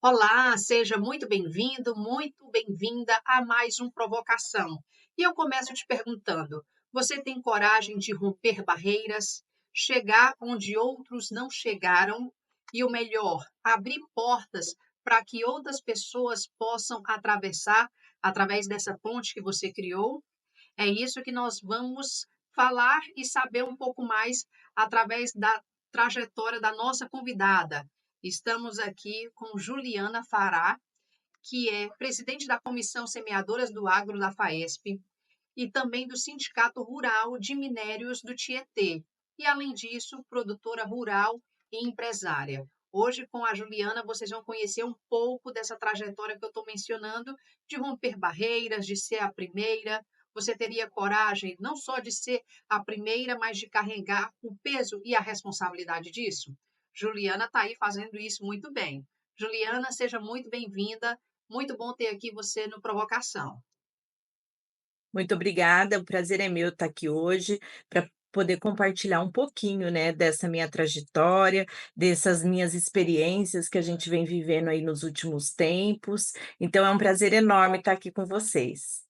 Olá, seja muito bem-vindo, muito bem-vinda a mais um Provocação. E eu começo te perguntando: você tem coragem de romper barreiras, chegar onde outros não chegaram e, o melhor, abrir portas para que outras pessoas possam atravessar através dessa ponte que você criou? É isso que nós vamos falar e saber um pouco mais através da trajetória da nossa convidada. Estamos aqui com Juliana Fará, que é presidente da Comissão Semeadoras do Agro da FAESP e também do Sindicato Rural de Minérios do Tietê. E, além disso, produtora rural e empresária. Hoje, com a Juliana, vocês vão conhecer um pouco dessa trajetória que eu estou mencionando, de romper barreiras, de ser a primeira. Você teria coragem não só de ser a primeira, mas de carregar o peso e a responsabilidade disso? Juliana está aí fazendo isso muito bem. Juliana, seja muito bem-vinda. Muito bom ter aqui você no Provocação. Muito obrigada, o prazer é meu estar aqui hoje para poder compartilhar um pouquinho, né, dessa minha trajetória, dessas minhas experiências que a gente vem vivendo aí nos últimos tempos. Então é um prazer enorme estar aqui com vocês.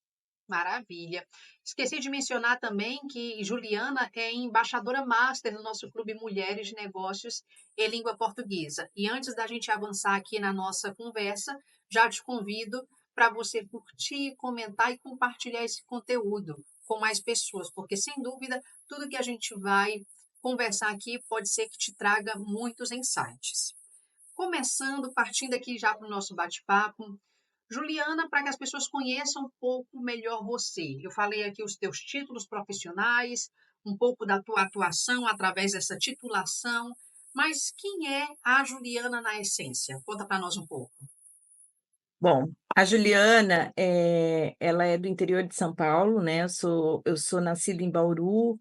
Maravilha. Esqueci de mencionar também que Juliana é embaixadora master no nosso Clube Mulheres de Negócios e Língua Portuguesa. E antes da gente avançar aqui na nossa conversa, já te convido para você curtir, comentar e compartilhar esse conteúdo com mais pessoas, porque sem dúvida tudo que a gente vai conversar aqui pode ser que te traga muitos insights. Começando, partindo aqui já para o nosso bate-papo, Juliana, para que as pessoas conheçam um pouco melhor você. Eu falei aqui os teus títulos profissionais, um pouco da tua atuação através dessa titulação, mas quem é a Juliana na essência? Conta para nós um pouco. Bom, a Juliana, ela é do interior de São Paulo, né, eu sou nascida em Bauru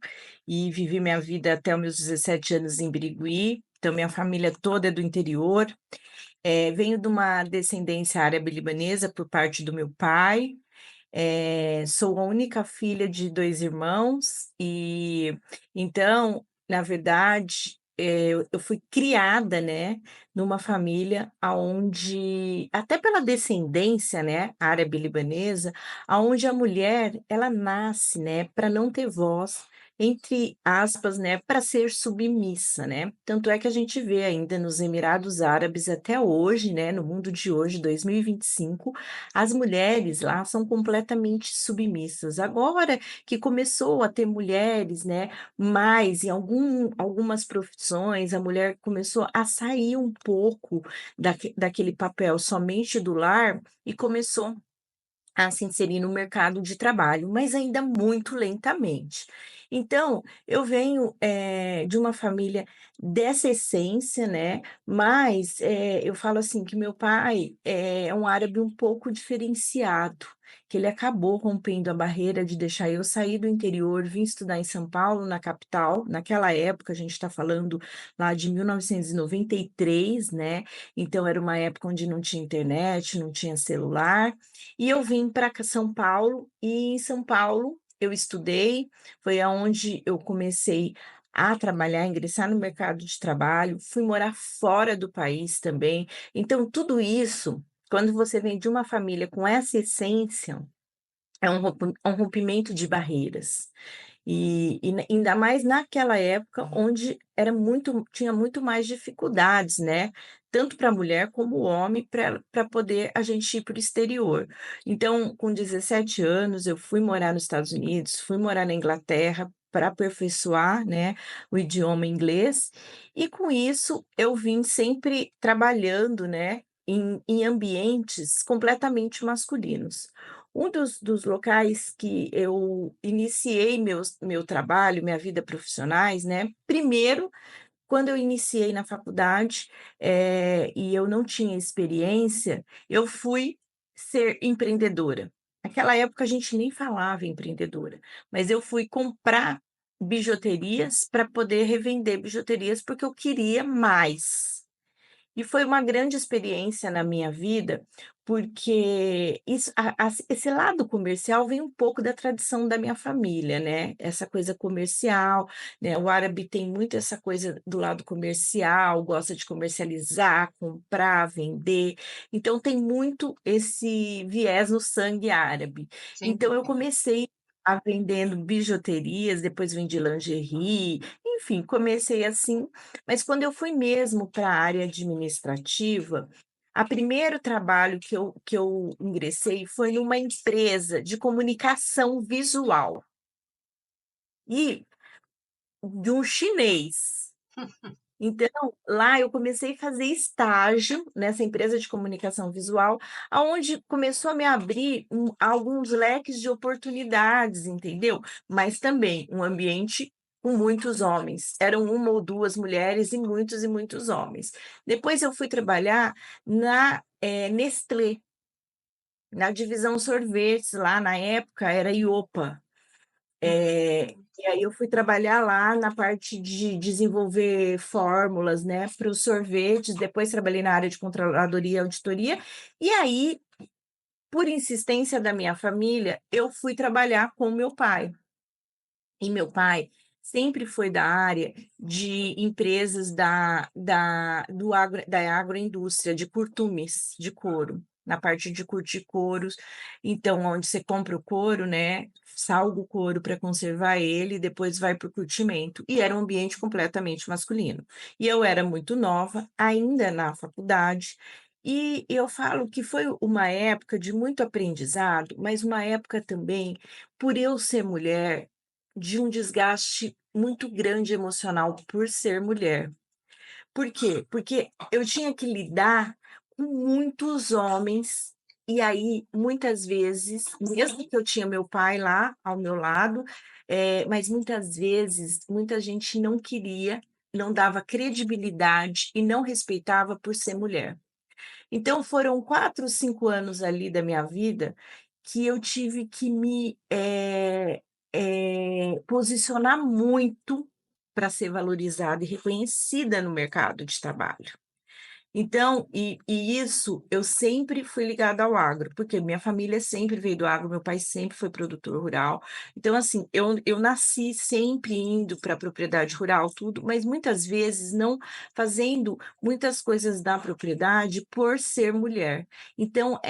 e vivi minha vida até os meus 17 anos em Birigui, então minha família toda é do interior. Venho de uma descendência árabe-libanesa por parte do meu pai. Sou a única filha de 2 irmãos e, então, na verdade, eu fui criada, né, numa família aonde, até pela descendência, né, árabe-libanesa, aonde a mulher, ela nasce, né, para não ter voz, entre aspas, né, para ser submissa, né. Tanto é que a gente vê ainda nos Emirados Árabes até hoje, né, no mundo de hoje, 2025, as mulheres lá são completamente submissas. Agora que começou a ter mulheres, né, mais em algumas profissões, a mulher começou a sair um pouco daquele papel somente do lar e começou a se inserir no mercado de trabalho, mas ainda muito lentamente. Então, eu venho, de uma família dessa essência, né, mas, eu falo assim que meu pai é um árabe um pouco diferenciado, que ele acabou rompendo a barreira de deixar eu sair do interior, vim estudar em São Paulo, na capital. Naquela época, a gente está falando lá de 1993, né, então era uma época onde não tinha internet, não tinha celular, e eu vim para São Paulo, e em São Paulo eu estudei, foi aonde eu comecei a trabalhar, ingressar no mercado de trabalho, fui morar fora do país também. Então tudo isso, quando você vem de uma família com essa essência, é um rompimento de barreiras. Ainda mais naquela época onde era muito tinha muito mais dificuldades, né, tanto para a mulher como o homem para poder a gente ir para o exterior. Então, com 17 anos, eu fui morar nos Estados Unidos, fui morar na Inglaterra para aperfeiçoar, né, o idioma inglês, e com isso eu vim sempre trabalhando, né, em ambientes completamente masculinos. Um dos locais que eu iniciei meu trabalho, minha vida profissionais, né, primeiro, quando eu iniciei na faculdade, e eu não tinha experiência, eu fui ser empreendedora. Naquela época a gente nem falava empreendedora, mas eu fui comprar bijuterias para poder revender bijuterias, porque eu queria mais. E foi uma grande experiência na minha vida, porque isso esse lado comercial vem um pouco da tradição da minha família, né, essa coisa comercial, né, o árabe tem muito essa coisa do lado comercial, gosta de comercializar, comprar, vender, então tem muito esse viés no sangue árabe. Sem Então eu dúvida. comecei a vendendo bijuterias, depois vendi lingerie, enfim, comecei assim, mas quando eu fui mesmo para a área administrativa, a primeiro trabalho que eu ingressei foi numa empresa de comunicação visual, e de um chinês. Então, lá eu comecei a fazer estágio nessa empresa de comunicação visual, aonde começou a me abrir alguns leques de oportunidades, entendeu? Mas também um ambiente com muitos homens, eram uma ou 2 mulheres e muitos homens. Depois eu fui trabalhar na, Nestlé, na divisão sorvetes, lá na época era Iopa. E aí eu fui trabalhar lá na parte de desenvolver fórmulas, né, para os sorvetes, depois trabalhei na área de controladoria e auditoria, e aí, por insistência da minha família, eu fui trabalhar com meu pai. E meu pai sempre foi da área de empresas da agroindústria, de curtumes de couro, na parte de curtir couros. Então, onde você compra o couro, né, salga o couro para conservar ele, depois vai para o curtimento. E era um ambiente completamente masculino. E eu era muito nova, ainda na faculdade, e eu falo que foi uma época de muito aprendizado, mas uma época também, por eu ser mulher, de um desgaste muito grande emocional por ser mulher. Por quê? Porque eu tinha que lidar com muitos homens, e aí, muitas vezes, mesmo que eu tinha meu pai lá ao meu lado, mas muitas vezes, muita gente não queria, não dava credibilidade e não respeitava por ser mulher. Então foram 4, 5 anos ali da minha vida que eu tive que me, posicionar muito para ser valorizada e reconhecida no mercado de trabalho. Então, isso eu sempre fui ligada ao agro, porque minha família sempre veio do agro, meu pai sempre foi produtor rural. Então, assim, eu nasci sempre indo para a propriedade rural, tudo, mas muitas vezes não fazendo muitas coisas da propriedade por ser mulher. Então,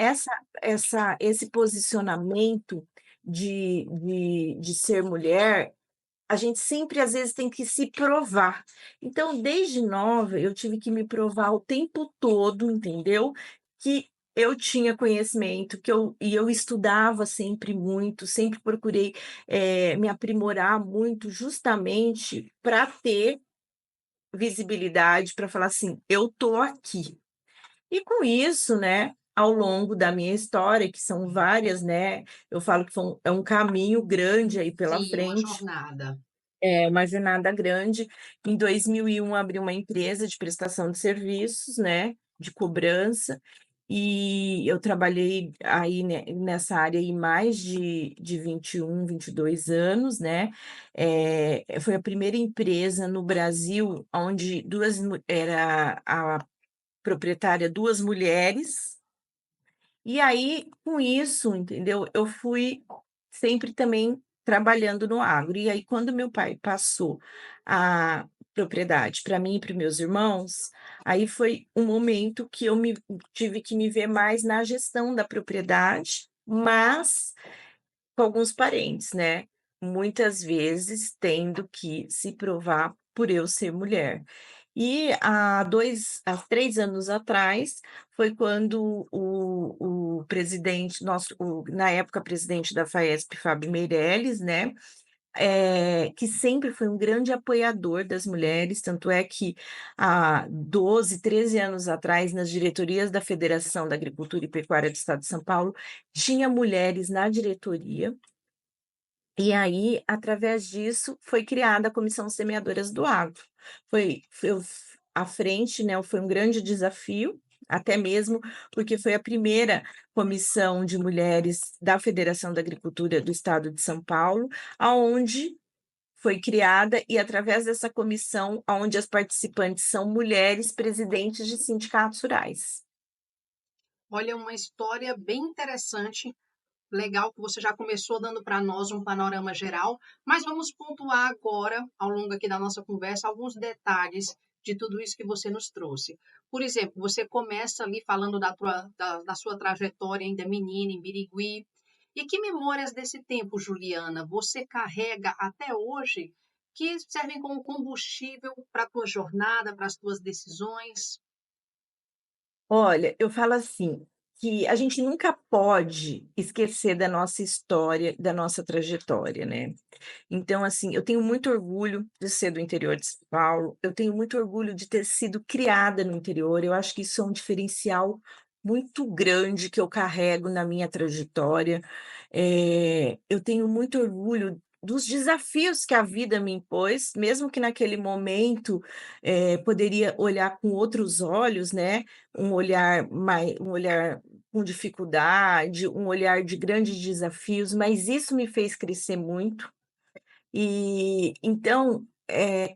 esse posicionamento de ser mulher, a gente sempre, às vezes, tem que se provar. Então, desde nova, eu tive que me provar o tempo todo, entendeu? Que eu tinha conhecimento, eu estudava sempre muito, sempre procurei, me aprimorar muito, justamente para ter visibilidade, para falar assim: "Eu tô aqui". E com isso, né, ao longo da minha história, que são várias, né, eu falo que é um caminho grande aí pela Sim, uma frente. jornada. É, uma jornada grande. Em 2001 abri uma empresa de prestação de serviços, né, de cobrança, e eu trabalhei aí nessa área aí mais de 21, 22 anos, né. Foi a primeira empresa no Brasil onde 2 mu era a proprietária 2 mulheres, e aí, com isso, entendeu, eu fui sempre também trabalhando no agro. E aí, quando meu pai passou a propriedade para mim e para os meus irmãos, aí foi um momento que eu me tive que me ver mais na gestão da propriedade, mas com alguns parentes, né, muitas vezes tendo que se provar por eu ser mulher. E há 3 anos atrás, foi quando o presidente nosso, na época presidente da Faesp, Fábio Meirelles, né, que sempre foi um grande apoiador das mulheres, tanto é que há 12, 13 anos atrás, nas diretorias da Federação da Agricultura e Pecuária do Estado de São Paulo, tinha mulheres na diretoria, e aí, através disso, foi criada a Comissão Semeadoras do Agro. Foi à frente, né, foi um grande desafio, até mesmo porque foi a primeira comissão de mulheres da Federação da Agricultura do Estado de São Paulo, aonde foi criada e através dessa comissão, aonde as participantes são mulheres presidentes de sindicatos rurais. Olha, uma história bem interessante. Legal que você já começou dando para nós um panorama geral, mas vamos pontuar agora, ao longo aqui da nossa conversa, alguns detalhes de tudo isso que você nos trouxe. Por exemplo, você começa ali falando da sua trajetória ainda menina em Birigui. E que memórias desse tempo, Juliana, você carrega até hoje que servem como combustível para a tua jornada, para as tuas decisões? Olha, eu falo assim, que a gente nunca pode esquecer da nossa história, da nossa trajetória, né. Então, assim, eu tenho muito orgulho de ser do interior de São Paulo, eu tenho muito orgulho de ter sido criada no interior, eu acho que isso é um diferencial muito grande que eu carrego na minha trajetória. Eu tenho muito orgulho dos desafios que a vida me impôs, mesmo que naquele momento, poderia olhar com outros olhos, né, um olhar com dificuldade, um olhar de grandes desafios, mas isso me fez crescer muito. E então,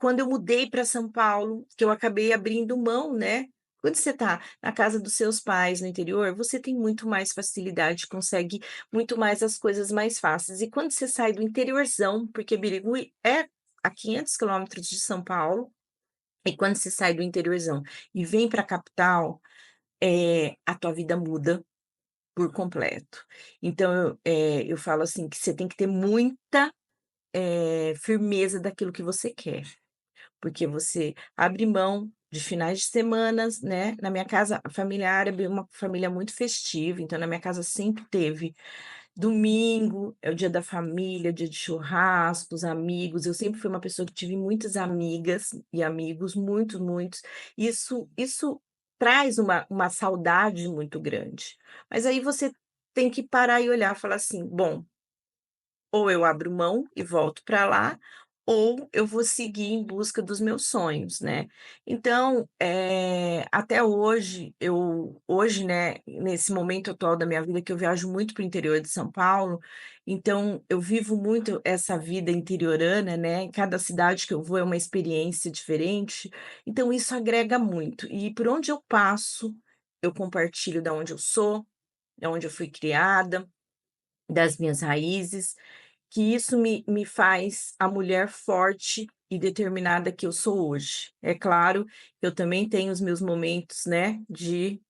quando eu mudei para São Paulo, que eu acabei abrindo mão, né, quando você está na casa dos seus pais no interior, você tem muito mais facilidade, consegue muito mais as coisas mais fáceis. E quando você sai do interiorzão, porque Birigui é a 500 quilômetros de São Paulo, e quando você sai do interiorzão e vem para a capital, a tua vida muda por completo. Então eu falo assim que você tem que ter muita firmeza daquilo que você quer, porque você abre mão de finais de semanas, né. Na minha casa, a família árabe é uma família muito festiva, então na minha casa sempre teve domingo, é o dia da família, dia de churrascos, amigos. Eu sempre fui uma pessoa que tive muitas amigas e amigos, muitos, muitos. Isso traz uma saudade muito grande. Mas aí você tem que parar e olhar, e falar assim: "Bom, ou eu abro mão e volto para lá, ou eu vou seguir em busca dos meus sonhos, né. Então, até hoje, né, nesse momento atual da minha vida que eu viajo muito para o interior de São Paulo, então eu vivo muito essa vida interiorana, né, em cada cidade que eu vou é uma experiência diferente, então isso agrega muito. E por onde eu passo, eu compartilho da onde eu sou, da onde eu fui criada, das minhas raízes, que isso me faz a mulher forte e determinada que eu sou hoje. É claro, eu também tenho os meus momentos, né, de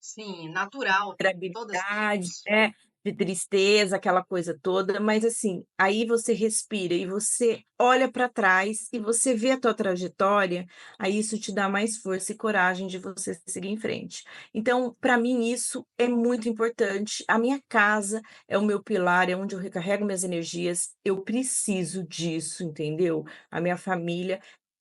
Sim, natural, todas vulnerabilidade, temos. né, de tristeza, aquela coisa toda, mas assim, aí você respira e você olha para trás e você vê a tua trajetória, aí isso te dá mais força e coragem de você seguir em frente. Então, para mim isso é muito importante. A minha casa é o meu pilar, é onde eu recarrego minhas energias, eu preciso disso, entendeu? A minha família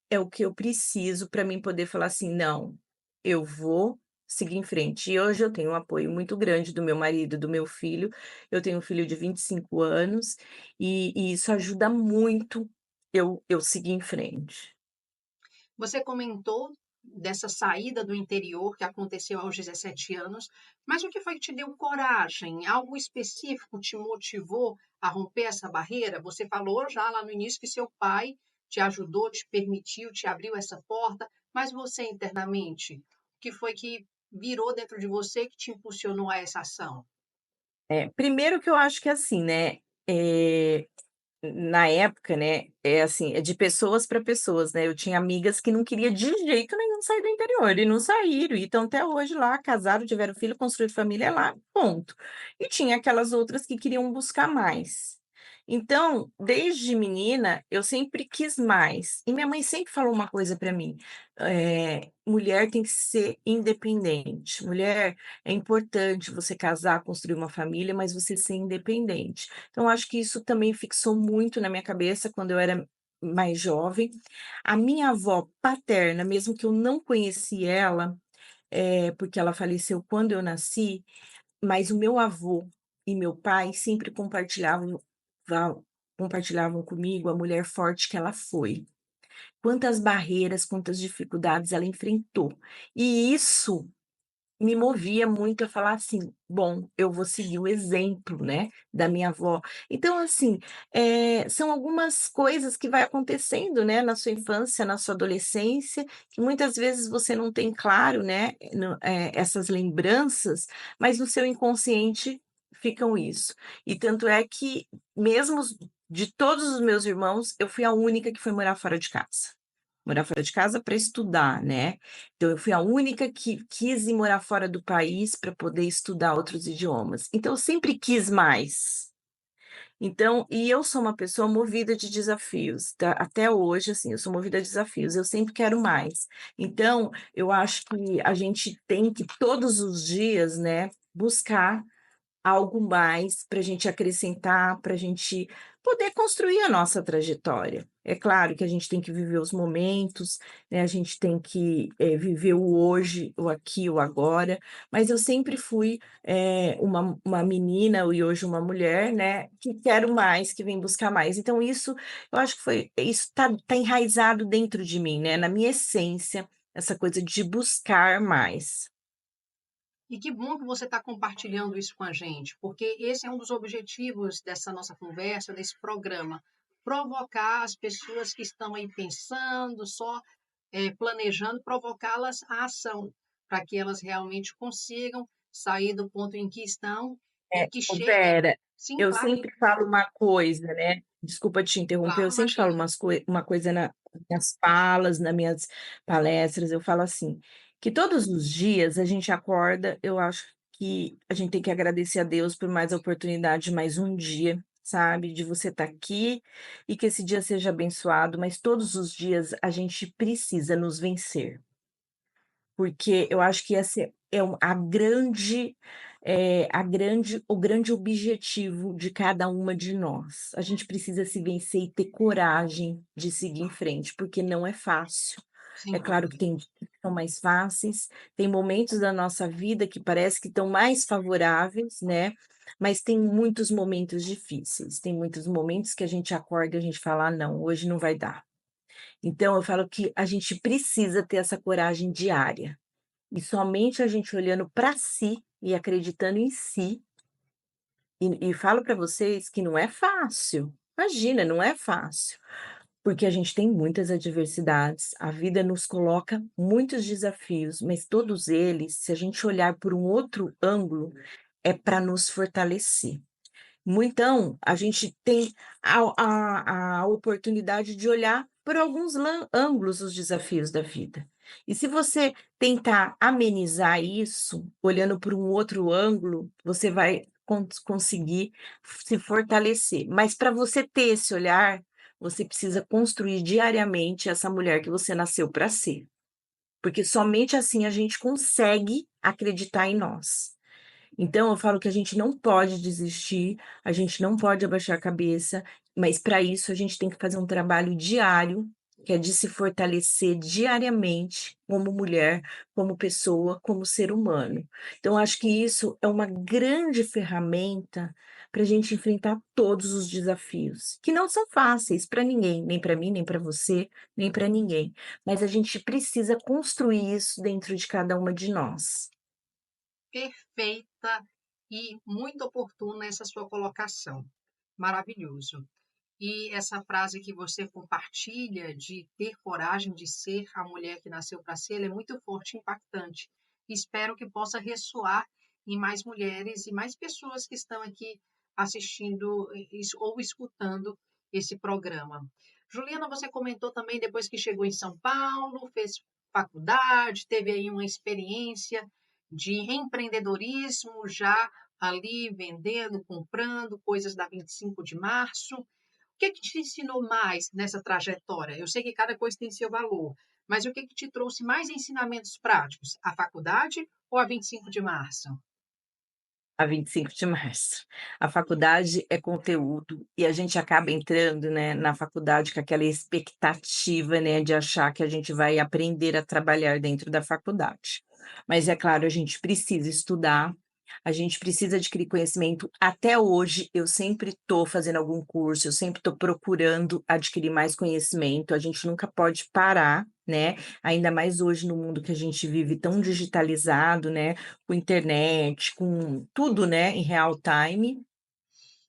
é o que eu preciso para mim poder falar assim: "Não, eu vou seguir em frente". E hoje eu tenho um apoio muito grande do meu marido, do meu filho. Eu tenho um filho de 25 anos, e isso ajuda muito eu seguir em frente. Você comentou dessa saída do interior que aconteceu aos 17 anos, mas o que foi que te deu coragem? Algo específico te motivou a romper essa barreira? Você falou já lá no início que seu pai te ajudou, te permitiu, te abriu essa porta, mas você internamente, o que foi que virou dentro de você que te impulsionou a essa ação? Primeiro que eu acho que assim, né, eh na época, né, é assim, é de pessoas para pessoas, né, eu tinha amigas que não queria de jeito nenhum sair do interior e não saíram, e estão até hoje lá, casaram, tiveram filho, construíram família lá, ponto. E tinha aquelas outras que queriam buscar mais. Então, desde menina, eu sempre quis mais. E minha mãe sempre falou uma coisa para mim, mulher tem que ser independente, mulher é importante você casar, construir uma família, mas você ser independente. Então acho que isso também fixou muito na minha cabeça quando eu era mais jovem. A minha avó paterna, mesmo que eu não conheci ela, porque ela faleceu quando eu nasci, mas o meu avô e meu pai sempre va compartilhavam comigo a mulher forte que ela foi. Quantas barreiras, quantas dificuldades ela enfrentou. E isso me movia muito a falar assim: "Bom, eu vou seguir o exemplo, né, da minha avó". Então, assim, são algumas coisas que vai acontecendo, né, na sua infância, na sua adolescência, que muitas vezes você não tem claro, né, essas lembranças, mas no seu inconsciente ficam isso. E tanto é que mesmo de todos os meus irmãos, eu fui a única que foi morar fora de casa. Morar fora de casa para estudar, né. Então eu fui a única que quis ir morar fora do país para poder estudar outros idiomas. Então eu sempre quis mais. Então e eu sou uma pessoa movida de desafios, tá, até hoje, assim, eu sou movida a desafios, eu sempre quero mais. Então, eu acho que a gente tem que todos os dias, né, buscar algo mais para a gente acrescentar, para a gente poder construir a nossa trajetória. É claro que a gente tem que viver os momentos, né, a gente tem que, viver o hoje, o aqui, o agora, mas eu sempre fui, uma menina e hoje uma mulher, né, que quero mais, que vem buscar mais. Então isso, eu acho que foi isso tá enraizado dentro de mim, né, na minha essência, essa coisa de buscar mais. E que bom que você está compartilhando isso com a gente, porque esse é um dos objetivos dessa nossa conversa, desse programa, provocar as pessoas que estão aí pensando, só planejando, provocá-las à ação, para que elas realmente consigam sair do ponto em que estão e que Ô cheguem. Vera, Sim, eu claro, sempre falo uma coisa, né, desculpa te interromper, eu claro, sempre falo imagina. uma coisa nas minhas falas, nas minhas palestras, eu falo assim, que todos os dias a gente acorda, eu acho que a gente tem que agradecer a Deus por mais a oportunidade de mais um dia, sabe, de você estar aqui e que esse dia seja abençoado, mas todos os dias a gente precisa nos vencer. Porque eu acho que essa é o grande objetivo de cada uma de nós. A gente precisa se vencer e ter coragem de seguir em frente, porque não é fácil. É Sem claro que dúvida. tem dias que são mais fáceis, tem momentos da nossa vida que parece que estão mais favoráveis, né, mas tem muitos momentos difíceis, tem muitos momentos que a gente acorda e a gente fala: "Ah não, hoje não vai dar". Então eu falo que a gente precisa ter essa coragem diária. E somente a gente olhando para si e acreditando em si, e falo para vocês que não é fácil. Imagina, não é fácil, porque a gente tem muitas adversidades, a vida nos coloca muitos desafios, mas todos eles, se a gente olhar por um outro ângulo, é para nos fortalecer. Então, a gente tem a oportunidade de olhar por alguns ângulos os desafios da vida. E se você tentar amenizar isso, olhando por um outro ângulo, você vai conseguir se fortalecer. Mas para você ter esse olhar, você precisa construir diariamente essa mulher que você nasceu para ser, porque somente assim a gente consegue acreditar em nós. Então eu falo que a gente não pode desistir, a gente não pode abaixar a cabeça, mas para isso a gente tem que fazer um trabalho diário, que é de se fortalecer diariamente como mulher, como pessoa, como ser humano. Então acho que isso é uma grande ferramenta para a gente enfrentar todos os desafios, que não são fáceis para ninguém, nem para mim, nem para você, nem para ninguém, mas a gente precisa construir isso dentro de cada uma de nós. Perfeita e muito oportuna essa sua colocação. Maravilhoso. E essa frase que você compartilha de ter coragem de ser a mulher que nasceu para ser, ela é muito forte e impactante. Espero que possa ressoar em mais mulheres e mais pessoas que estão aqui assistindo ou escutando esse programa. Juliana, você comentou também depois que chegou em São Paulo, fez faculdade, teve aí uma experiência de empreendedorismo já ali vendendo, comprando coisas da 25 de março. O que te ensinou mais nessa trajetória? Eu sei que cada coisa tem seu valor, mas o que te trouxe mais ensinamentos práticos? A faculdade ou a 25 de março? A 25 de março. A faculdade é conteúdo e a gente acaba entrando, né, na faculdade com aquela expectativa, né, de achar que a gente vai aprender a trabalhar dentro da faculdade. Mas é claro, a gente precisa estudar, A gente precisa adquirir conhecimento. Até hoje, eu sempre estou fazendo algum curso, eu sempre estou procurando adquirir mais conhecimento. A gente nunca pode parar, né? Ainda mais hoje no mundo que a gente vive tão digitalizado, né? Com internet, com tudo, né? Em real time.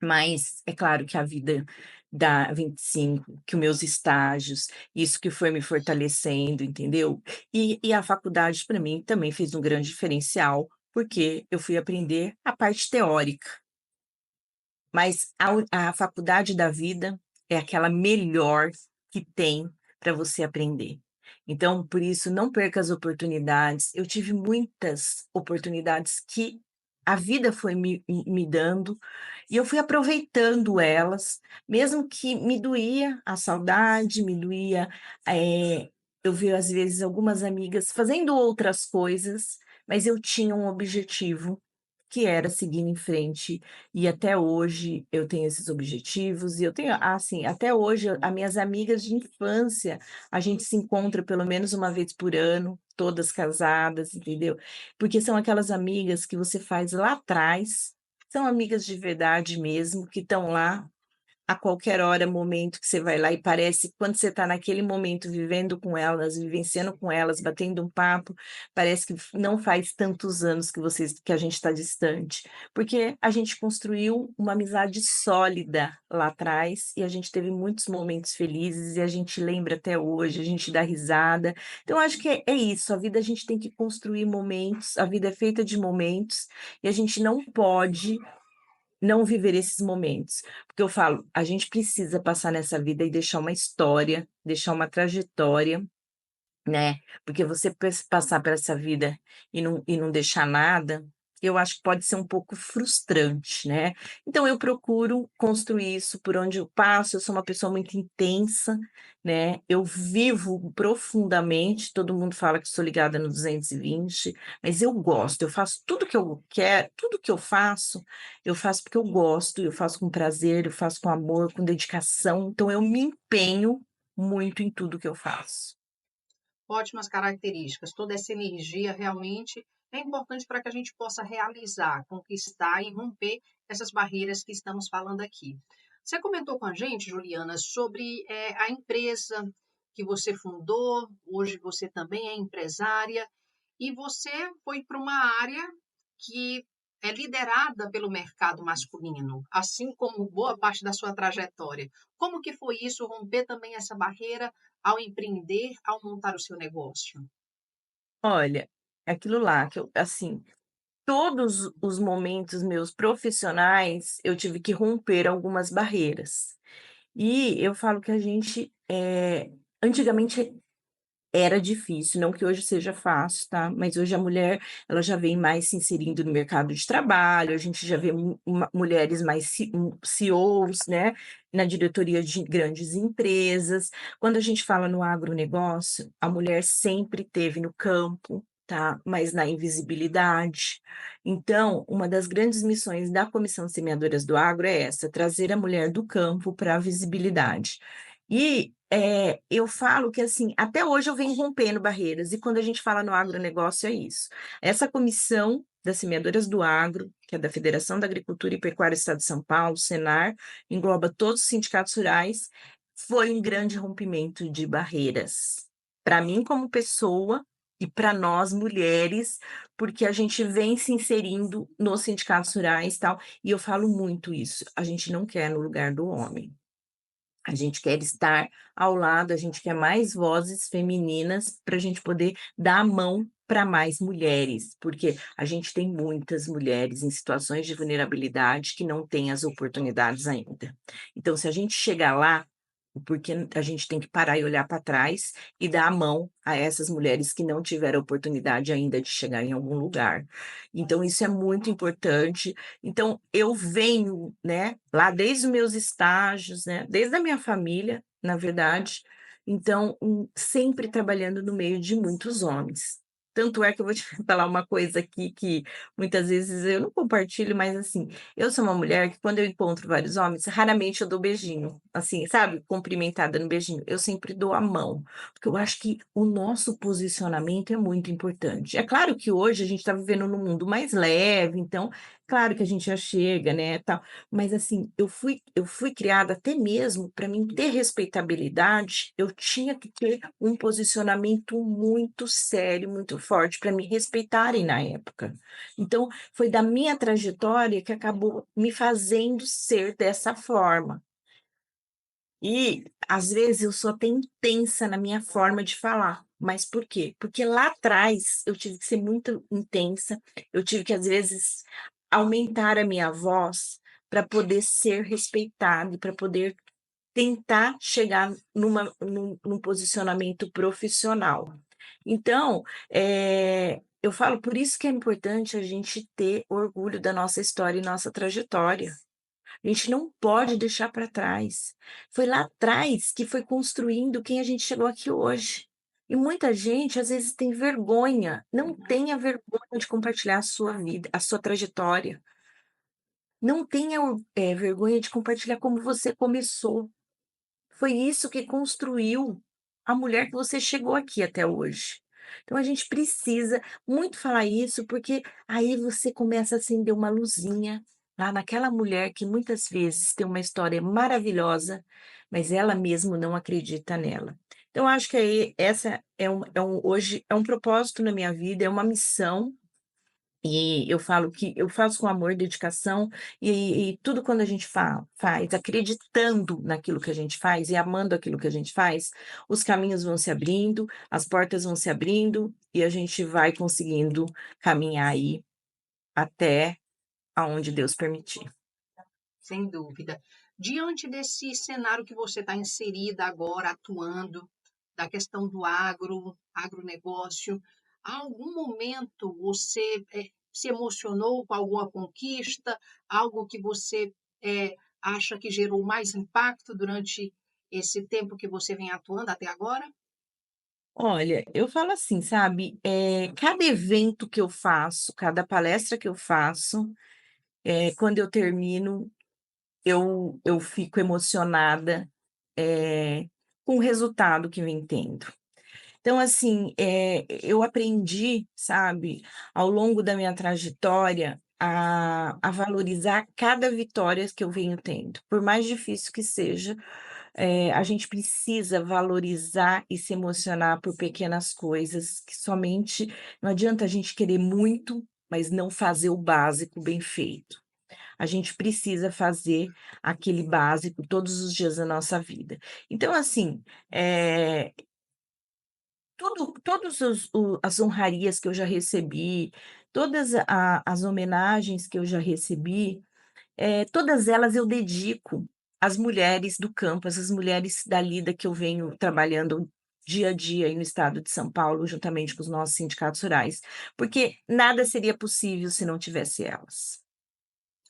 Mas é claro que a vida da 25, que os meus estágios, isso que foi me fortalecendo, entendeu? E a faculdade para mim também fez um grande diferencial, porque eu fui aprender a parte teórica, mas a faculdade da vida é aquela melhor que tem para você aprender. Então, por isso, não perca as oportunidades. Eu tive muitas oportunidades que a vida foi me dando, e eu fui aproveitando elas, mesmo que me doía a saudade, me doía, eu vi às vezes algumas amigas fazendo outras coisas, mas eu tinha um objetivo, que era seguir em frente, e até hoje eu tenho esses objetivos, e eu tenho assim, até hoje as minhas amigas de infância, a gente se encontra pelo menos uma vez por ano, todas casadas, entendeu? Porque são aquelas amigas que você faz lá atrás, são amigas de verdade mesmo, que estão lá a qualquer hora, momento que você vai lá e parece que quando você está naquele momento vivendo com elas, vivenciando com elas, batendo um papo, parece que não faz tantos anos que a gente está distante, porque a gente construiu uma amizade sólida lá atrás e a gente teve muitos momentos felizes e a gente lembra até hoje, a gente dá risada. Então, eu acho que é isso, a vida a gente tem que construir momentos, a vida é feita de momentos e a gente não pode não viver esses momentos, porque eu falo, a gente precisa passar nessa vida e deixar uma história, deixar uma trajetória, né, porque você passar por essa vida e não deixar nada, eu acho que pode ser um pouco frustrante, né. Então eu procuro construir isso por onde eu passo, eu sou uma pessoa muito intensa, né, eu vivo profundamente, todo mundo fala que sou ligada no 220, mas eu gosto, eu faço tudo que eu quero, tudo que eu faço porque eu gosto, eu faço com prazer, eu faço com amor, com dedicação, então eu me empenho muito em tudo que eu faço. Ótimas características. Toda essa energia realmente é importante para que a gente possa realizar, conquistar e romper essas barreiras que estamos falando aqui. Você comentou com a gente, Juliana, sobre a empresa que você fundou, hoje você também é empresária, e você foi para uma área que é liderada pelo mercado masculino, assim como boa parte da sua trajetória. Como que foi isso, romper também essa barreira ao empreender, ao montar o seu negócio? Olha, é aquilo lá que eu assim, todos os momentos meus profissionais, eu tive que romper algumas barreiras. E eu falo que a gente, antigamente era difícil, não que hoje seja fácil, tá, mas hoje a mulher, ela já vem mais se inserindo no mercado de trabalho, a gente já vê mulheres mais CEOs, né, na diretoria de grandes empresas. Quando a gente fala no agronegócio, a mulher sempre teve no campo, tá, mas na invisibilidade. Então, uma das grandes missões da Comissão Semeadoras do Agro é essa, trazer a mulher do campo para a visibilidade. E, eu falo que, assim, até hoje eu venho rompendo barreiras, e quando a gente fala no agronegócio é isso. Essa comissão das semeadoras do agro, que é da Federação da Agricultura e Pecuária do Estado de São Paulo, Senar, engloba todos os sindicatos rurais, foi um grande rompimento de barreiras. Para mim como pessoa e para nós mulheres, porque a gente vem se inserindo nos sindicatos rurais, tal, e eu falo muito isso, a gente não quer no lugar do homem. A gente quer estar ao lado, a gente quer mais vozes femininas para a gente poder dar a mão para mais mulheres, porque a gente tem muitas mulheres em situações de vulnerabilidade que não têm as oportunidades ainda. Então, se a gente chegar lá, porque a gente tem que parar e olhar para trás e dar a mão a essas mulheres que não tiveram oportunidade ainda de chegar em algum lugar. Então, isso é muito importante. Então, eu venho, né, lá desde os meus estágios, né, desde a minha família, na verdade, então, sempre trabalhando no meio de muitos homens. Tanto é que eu vou te falar uma coisa aqui que muitas vezes eu não compartilho, mas assim, eu sou uma mulher que quando eu encontro vários homens, raramente eu dou beijinho, assim, sabe, cumprimentada no beijinho, eu sempre dou a mão, porque eu acho que o nosso posicionamento é muito importante. É claro que hoje a gente está vivendo num mundo mais leve, então, claro que a gente já chega, né, tal, mas assim, eu fui criada até mesmo para mim ter respeitabilidade, eu tinha que ter um posicionamento muito sério, muito forte, para me respeitarem na época. Então, foi da minha trajetória que acabou me fazendo ser dessa forma. E, às vezes, eu sou até intensa na minha forma de falar. Mas por quê? Porque lá atrás eu tive que ser muito intensa, eu tive que, às vezes, aumentar a minha voz para poder ser respeitada, para poder tentar chegar num posicionamento profissional. Então, eu falo, por isso que é importante a gente ter orgulho da nossa história e nossa trajetória. A gente não pode deixar para trás. Foi lá atrás que foi construindo quem a gente chegou aqui hoje. E muita gente, às vezes, tem vergonha. Não tenha vergonha de compartilhar a sua vida, a sua trajetória. Não tenha vergonha de compartilhar como você começou. Foi isso que construiu a mulher que você chegou aqui até hoje. Então a gente precisa muito falar isso, porque aí você começa a acender uma luzinha lá naquela mulher que muitas vezes tem uma história maravilhosa, mas ela mesmo não acredita nela. Então acho que aí essa hoje é um propósito na minha vida, é uma missão e eu falo que eu faço com amor, dedicação, e tudo quando a gente faz acreditando naquilo que a gente faz e amando aquilo que a gente faz, os caminhos vão se abrindo, as portas vão se abrindo e a gente vai conseguindo caminhar aí até aonde Deus permitir. Sem dúvida. Diante desse cenário que você está inserida agora, atuando, da questão do agronegócio, algum momento você se emocionou com alguma conquista, algo que você acha que gerou mais impacto durante esse tempo que você vem atuando até agora? Olha, eu falo assim, sabe, cada evento que eu faço, cada palestra que eu faço, quando eu termino, eu fico emocionada, com o resultado que vem tendo. Então, assim, eu aprendi, sabe, ao longo da minha trajetória, a valorizar cada vitória que eu venho tendo. Por mais difícil que seja, a gente precisa valorizar e se emocionar por pequenas coisas, que somente não adianta a gente querer muito, mas não fazer o básico bem feito. A gente precisa fazer aquele básico todos os dias da nossa vida. Então, assim, eh todos as honrarias que eu já recebi, todas as homenagens que eu já recebi, todas elas eu dedico às mulheres do campo, essas mulheres da lida que eu venho trabalhando dia a dia aí no estado de São Paulo, juntamente com os nossos sindicatos rurais, porque nada seria possível se não tivesse elas.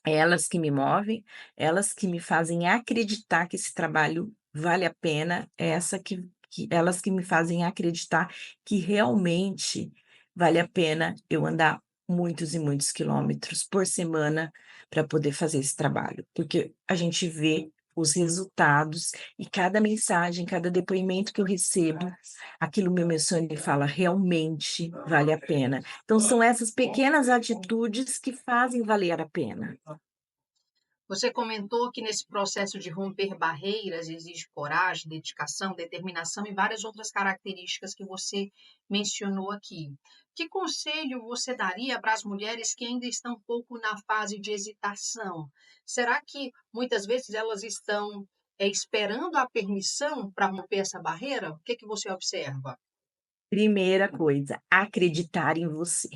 É elas que me movem, elas que me fazem acreditar que esse trabalho vale a pena, é essa que elas que me fazem acreditar que realmente vale a pena eu andar muitos e muitos quilômetros por semana para poder fazer esse trabalho, porque a gente vê os resultados e cada mensagem, cada depoimento que eu recebo, aquilo me emociona e fala: "Realmente vale a pena". Então são essas pequenas atitudes que fazem valer a pena. Você comentou que nesse processo de romper barreiras exige coragem, dedicação, determinação e várias outras características que você mencionou aqui. Que conselho você daria para as mulheres que ainda estão um pouco na fase de hesitação? Será que muitas vezes elas estão esperando a permissão para romper essa barreira? O que que você observa? Primeira coisa, acreditar em você.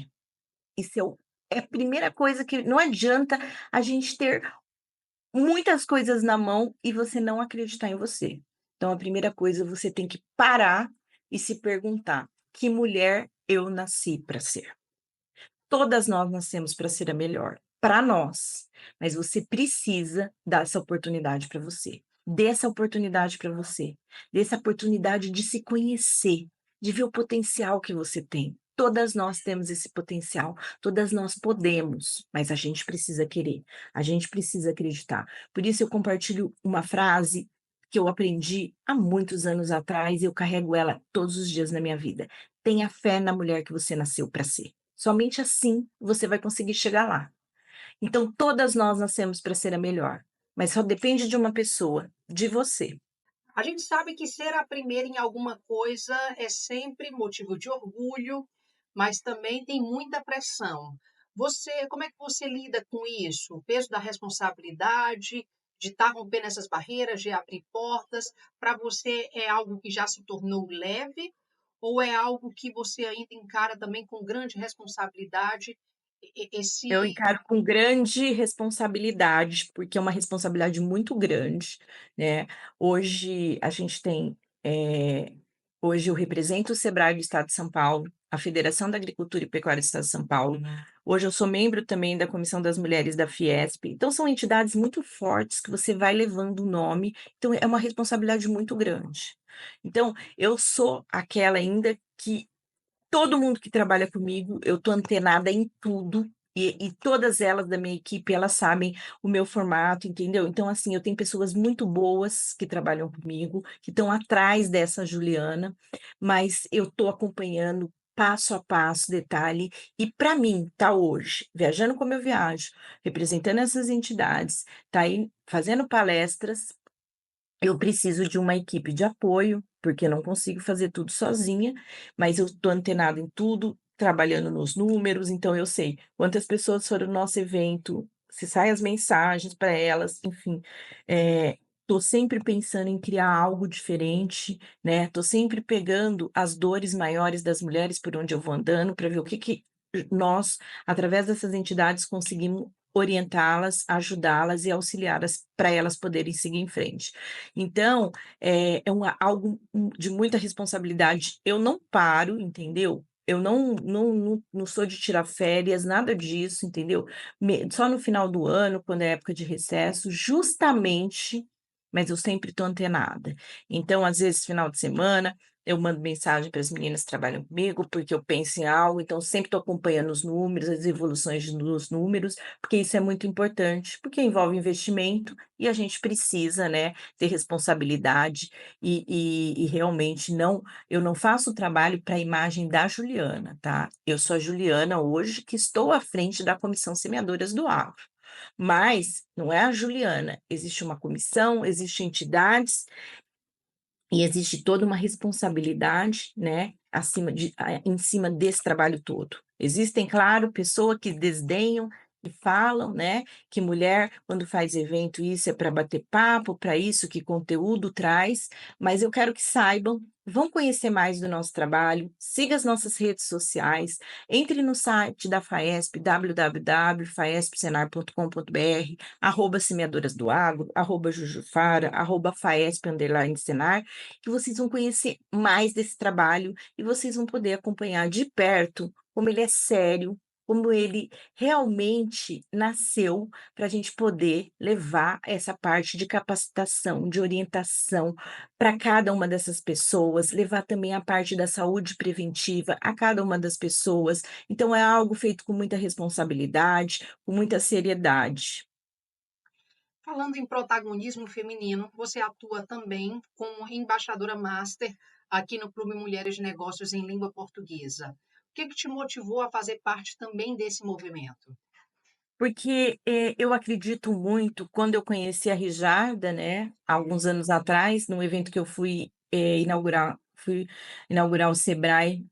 Isso é a primeira coisa que não adianta a gente ter muitas coisas na mão e você não acreditar em você. Então a primeira coisa, você tem que parar e se perguntar: "Que mulher eu nasci para ser?". Todas nós nascemos para ser a melhor, para nós, mas você precisa dar essa oportunidade para você. Dê essa oportunidade para você, dê essa oportunidade de se conhecer, de ver o potencial que você tem. Todas nós temos esse potencial, todas nós podemos, mas a gente precisa querer, a gente precisa acreditar. Por isso eu compartilho uma frase que eu aprendi há muitos anos atrás e eu carrego ela todos os dias na minha vida: "Tenha fé na mulher que você nasceu para ser. Somente assim você vai conseguir chegar lá". Então todas nós nascemos para ser a melhor, mas só depende de uma pessoa, de você. A gente sabe que ser a primeira em alguma coisa é sempre motivo de orgulho, mas também tem muita pressão. Como é que você lida com isso? O peso da responsabilidade, de estar rompendo essas barreiras, de abrir portas, para você é algo que já se tornou leve ou é algo que você ainda encara também com grande responsabilidade Eu esse encaro com grande responsabilidade, porque é uma responsabilidade muito grande, né. Hoje a gente tem, hoje eu represento o Sebrae do Estado de São Paulo, a Federação da Agricultura e Pecuária do Estado de São Paulo. Hoje eu sou membro também da Comissão das Mulheres da Fiesp. Então são entidades muito fortes que você vai levando o nome, então é uma responsabilidade muito grande. Então, eu sou aquela ainda que todo mundo que trabalha comigo, eu tô antenada em tudo, e todas elas da minha equipe, elas sabem o meu formato, entendeu. Então, assim, eu tenho pessoas muito boas que trabalham comigo, que estão atrás dessa Juliana, mas eu tô acompanhando passo a passo, detalhe, e para mim tá hoje, viajando como eu viajo, representando essas entidades, tá aí fazendo palestras, eu preciso de uma equipe de apoio, porque eu não consigo fazer tudo sozinha, mas eu estou antenada em tudo, trabalhando nos números, então eu sei quantas pessoas foram no nosso evento, se saem as mensagens para elas, enfim. Estou sempre pensando em criar algo diferente, né, estou sempre pegando as dores maiores das mulheres por onde eu vou andando, para ver o que que nós, através dessas entidades, conseguimos orientá-las, ajudá-las e auxiliá-las para elas poderem seguir em frente. Então, é algo, de muita responsabilidade. Eu não paro, entendeu? Eu não sou de tirar férias, nada disso, entendeu? Só no final do ano, quando é época de recesso, justamente, mas eu sempre estou antenada. Então, às vezes, final de semana, eu mando mensagem para as meninas que trabalham comigo, porque eu penso em algo, então sempre estou acompanhando os números, as evoluções dos números, porque isso é muito importante, porque envolve investimento e a gente precisa, né, ter responsabilidade e realmente eu não faço o trabalho para a imagem da Juliana, tá? Eu sou a Juliana hoje que estou à frente da Comissão Semeadoras do Agro, mas não é a Juliana, existe uma comissão, existem entidades e existe toda uma responsabilidade, né, em cima desse trabalho todo. Existem, claro, pessoas que desdenham e falam, né, que mulher, quando faz evento, isso é para bater papo, para isso, que conteúdo traz, mas eu quero que saibam, vão conhecer mais do nosso trabalho, siga as nossas redes sociais, entre no site da Faesp, www.faespsenar.com.br, @semeadoras do agro, @jujufara, @faesp_senar, que vocês vão conhecer mais desse trabalho e vocês vão poder acompanhar de perto como ele é sério, como ele realmente nasceu para a gente poder levar essa parte de capacitação, de orientação para cada uma dessas pessoas, levar também a parte da saúde preventiva a cada uma das pessoas. Então é algo feito com muita responsabilidade, com muita seriedade. Falando em protagonismo feminino, você atua também como embaixadora master aqui no Clube Mulheres de Negócios em Língua Portuguesa. O que te motivou a fazer parte também desse movimento? Porque, eu acredito muito, quando eu conheci a Rijarda, né, há alguns anos atrás, num evento que eu fui inaugurar o Sebrae,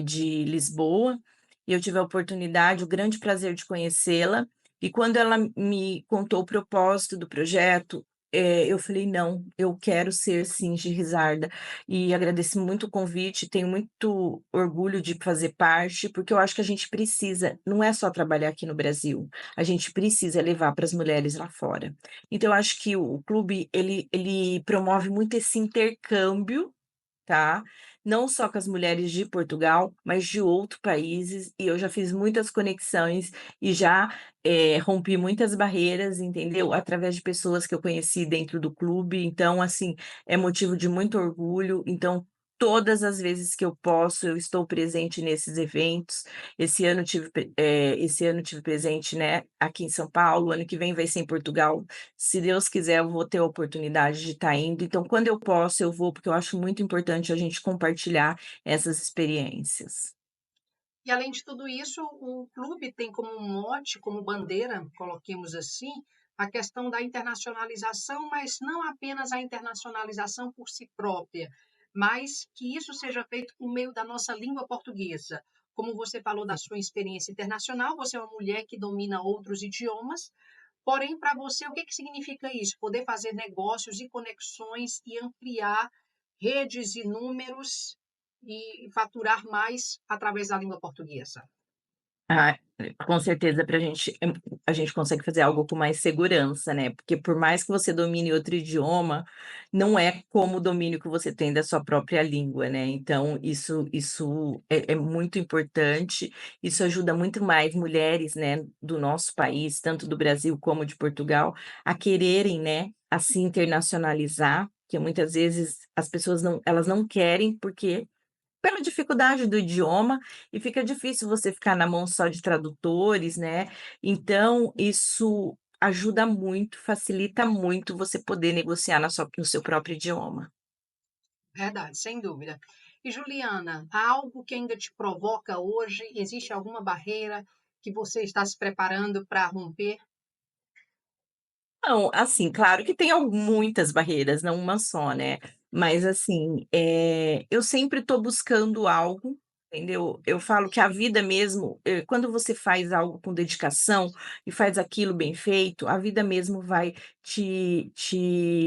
de Lisboa, e eu tive a oportunidade, o grande prazer de conhecê-la, e quando ela me contou o propósito do projeto, eu falei: "Não, eu quero ser sim Risarda", e agradeço muito o convite, tenho muito orgulho de fazer parte, porque eu acho que a gente precisa, não é só trabalhar aqui no Brasil, a gente precisa levar para as mulheres lá fora. Então eu acho que o clube ele promove muito esse intercâmbio, tá, não só com as mulheres de Portugal, mas de outros países, e eu já fiz muitas conexões e já, rompi muitas barreiras, entendeu, através de pessoas que eu conheci dentro do clube, então assim, é motivo de muito orgulho, então todas as vezes que eu posso, eu estou presente nesses eventos. Esse ano tive presente, né, aqui em São Paulo, ano que vem vai ser em Portugal. Se Deus quiser, eu vou ter a oportunidade de estar indo. Então, quando eu posso, eu vou, porque eu acho muito importante a gente compartilhar essas experiências. E além de tudo isso, o clube tem como mote, como bandeira, coloquemos assim, a questão da internacionalização, mas não apenas a internacionalização por si própria, mas que isso seja feito por meio da nossa língua portuguesa. Como você falou da sua experiência internacional, você é uma mulher que domina outros idiomas, porém, para você, o que que significa isso? Poder fazer negócios e conexões e ampliar redes e números e faturar mais através da língua portuguesa. Ah, com certeza a gente consegue fazer algo com mais segurança, né, porque por mais que você domine outro idioma, não é como o domínio que você tem da sua própria língua, né, então isso é muito importante, isso ajuda muito mais mulheres, né, do nosso país, tanto do Brasil como de Portugal, a quererem, né, a se internacionalizar, que muitas vezes as pessoas elas não querem, porque pela dificuldade do idioma, e fica difícil você ficar na mão só de tradutores, né, então isso ajuda muito, facilita muito você poder negociar no seu próprio idioma. Verdade, sem dúvida. E Juliana, há algo que ainda te provoca hoje? Existe alguma barreira que você está se preparando para romper? Não, assim, claro que tem muitas barreiras, não uma só, né, mas assim, eu sempre estou buscando algo, entendeu. Eu falo que a vida mesmo, quando você faz algo com dedicação e faz aquilo bem feito, a vida mesmo vai te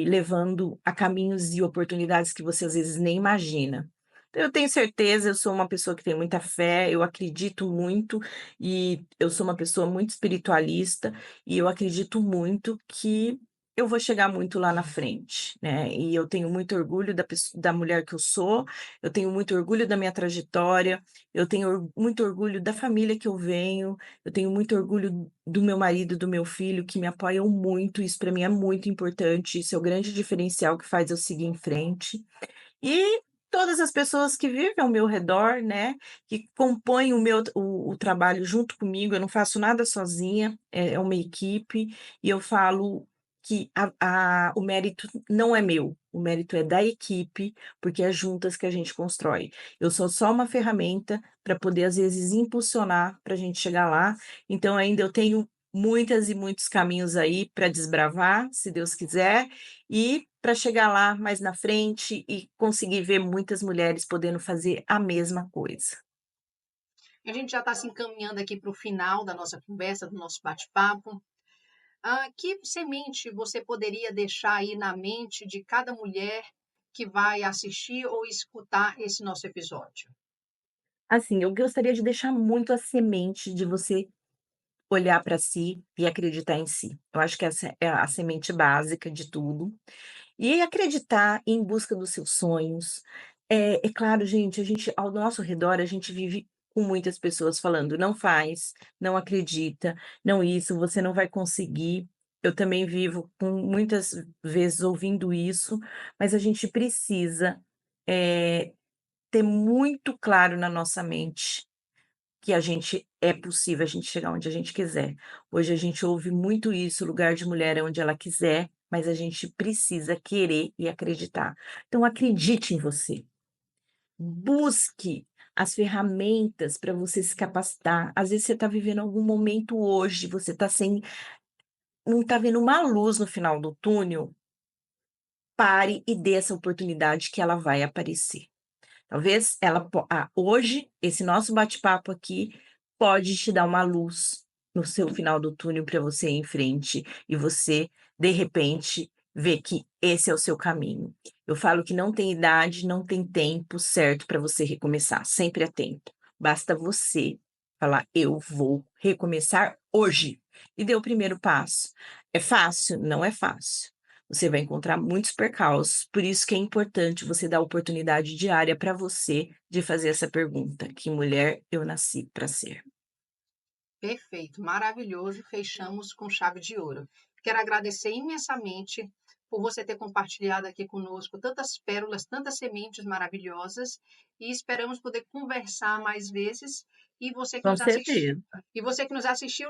levando a caminhos e oportunidades que você às vezes nem imagina. Então eu tenho certeza, eu sou uma pessoa que tem muita fé, eu acredito muito, e eu sou uma pessoa muito espiritualista, e eu acredito muito que eu vou chegar muito lá na frente, né, e eu tenho muito orgulho da mulher que eu sou, eu tenho muito orgulho da minha trajetória, eu tenho muito orgulho da família que eu venho, eu tenho muito orgulho do meu marido, do meu filho, que me apoiam muito, isso para mim é muito importante, isso é o grande diferencial que faz eu seguir em frente. E todas as pessoas que vivem ao meu redor, né, que compõem o trabalho junto comigo, eu não faço nada sozinha, é uma equipe, e eu falo que o mérito não é meu, o mérito é da equipe, porque é juntas que a gente constrói. Eu sou só uma ferramenta para poder, às vezes, impulsionar para a gente chegar lá, então ainda eu tenho muitas e muitos caminhos aí para desbravar, se Deus quiser, e para chegar lá mais na frente e conseguir ver muitas mulheres podendo fazer a mesma coisa. A gente já está se encaminhando aqui para o final da nossa conversa, do nosso bate-papo. Que semente você poderia deixar aí na mente de cada mulher que vai assistir ou escutar esse nosso episódio? Assim, eu gostaria de deixar muito a semente de você olhar para si e acreditar em si. Eu acho que essa é a semente básica de tudo. E acreditar em busca dos seus sonhos. É claro, gente, a gente ao nosso redor, a gente vive com muitas pessoas falando: "Não faz, não acredita, não isso, você não vai conseguir". Eu também vivo com muitas vezes ouvindo isso, mas a gente precisa, eh, ter muito claro na nossa mente que a gente é possível a gente chegar onde a gente quiser. Hoje a gente ouve muito isso, lugar de mulher é onde ela quiser, mas a gente precisa querer e acreditar. Então acredite em você, busque as ferramentas para você se capacitar. Às vezes você está vivendo algum momento hoje, você está sem não está vendo uma luz no final do túnel, pare e dê essa oportunidade que ela vai aparecer. Talvez hoje, esse nosso bate-papo aqui pode te dar uma luz no seu final do túnel para você ir em frente e você, de repente, ver que esse é o seu caminho. Eu falo que não tem idade, não tem tempo certo para você recomeçar, sempre é tempo. Basta você falar: "Eu vou recomeçar hoje", e dê o primeiro passo. É fácil? Não é fácil. Você vai encontrar muitos percalços, por isso que é importante você dar oportunidade diária para você de fazer essa pergunta: "Que mulher eu nasci para ser?". Perfeito, maravilhoso. Fechamos com chave de ouro. Quero agradecer imensamente por você ter compartilhado aqui conosco tantas pérolas, tantas sementes maravilhosas e esperamos poder conversar mais vezes. E você que Com nos assistiu,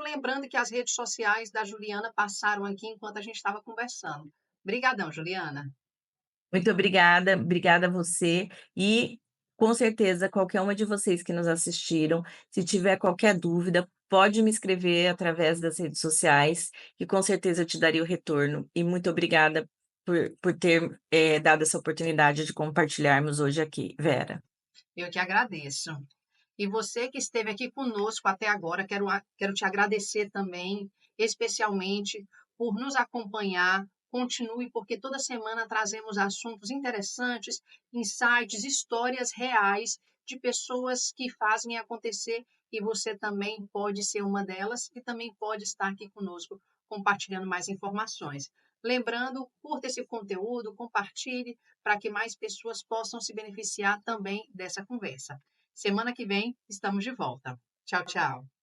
certeza. lembrando que as redes sociais da Juliana passaram aqui enquanto a gente estava conversando. Obrigadão, Juliana. Muito obrigada, obrigada a você e, com certeza, qualquer uma de vocês que nos assistiram, se tiver qualquer dúvida, pode me escrever através das redes sociais, que com certeza eu te daria o retorno. E muito obrigada por ter, dado essa oportunidade de compartilharmos hoje aqui, Vera. Eu que agradeço. E você que esteve aqui conosco até agora, quero te agradecer também, especialmente por nos acompanhar. Continue, porque toda semana trazemos assuntos interessantes, insights, histórias reais de pessoas que fazem acontecer e você também pode ser uma delas e também pode estar aqui conosco compartilhando mais informações. Lembrando, curta esse conteúdo, compartilhe para que mais pessoas possam se beneficiar também dessa conversa. Semana que vem estamos de volta. Tchau, tchau.